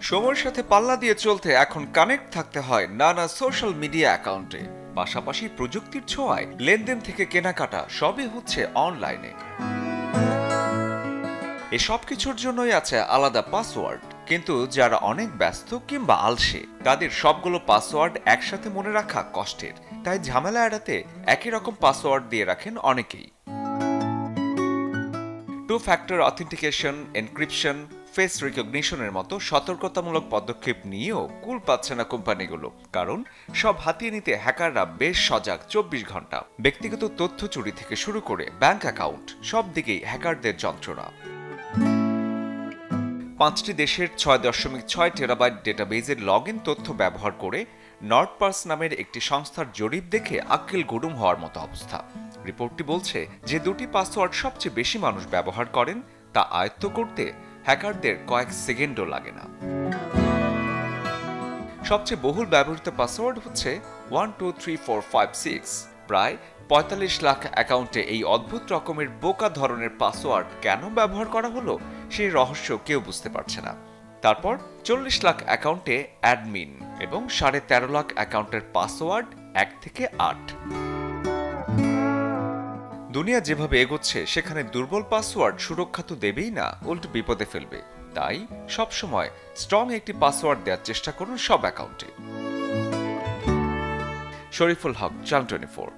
সময়ের সাথে পাল্লা দিয়ে চলতে এখন কানেক্ট থাকতে হয় নানা সোশ্যাল মিডিয়া অ্যাকাউন্টে। পাশাপাশি প্রযুক্তির ছোঁয়ায় লেনদেন থেকে কেনাকাটা সবই হচ্ছে অনলাইনে। এসব কিছুর জন্যই আছে আলাদা পাসওয়ার্ড, কিন্তু যারা অনেক ব্যস্ত কিংবা আলসে তাদের সবগুলো পাসওয়ার্ড একসাথে মনে রাখা কষ্টের, তাই ঝামেলা এড়াতে একই রকম পাসওয়ার্ড দিয়ে রাখেন অনেকেই। Two factor authentication, encryption, face রিকগনিশনের মতো সতর্কতামূলক পদক্ষেপ নিয়েও কুল পাচ্ছে না কোম্পানিগুলো, কারণ সব হাতিয়ে নিতে হ্যাকাররা বেশ সজাগ 24 ঘন্টা। ব্যক্তিগত তথ্য চুরি থেকে শুরু করে ব্যাংক অ্যাকাউন্ট সব দিকেই হ্যাকারদের যন্ত্রণা। 5টি দেশের 6.6 টেরাবাইট ডেটাবেজের লগইন তথ্য ব্যবহার করে নর্থপার্স নামের একটি সংস্থার জরিপ দেখে আক্কেল গুডুম হওয়ার মতো অবস্থা। রিপোর্টটি বলছে যে দুটি পাসওয়ার্ড সবচেয়ে বেশি মানুষ ব্যবহার করেন, তা আয়ত্ত করতে হ্যাকারদের কয়েক সেকেন্ডও লাগে না। সবচেয়ে বহুল ব্যবহৃত পাসওয়ার্ড হচ্ছে 123456। প্রায় 45 লাখ অ্যাকাউন্টে এই অদ্ভুত রকমের বোকা ধরনের পাসওয়ার্ড কেন ব্যবহার করা হলো সেই রহস্য কেউ বুঝতে পারছে না। তারপর 40 লাখ অ্যাকাউন্টে অ্যাডমিন এবং 13.5 লাখ অ্যাকাউন্টের পাসওয়ার্ড 1 থেকে 8। দুনিয়া যেভাবে এগোচ্ছে সেখানে দুর্বল পাসওয়ার্ড সুরক্ষা তো দেবেই না, উল্টো বিপদে ফেলবে। তাই সবসময় স্ট্রং একটি পাসওয়ার্ড দেওয়ার চেষ্টা করুন সব অ্যাকাউন্টে। শরীফুল হক, চ্যানেল 24।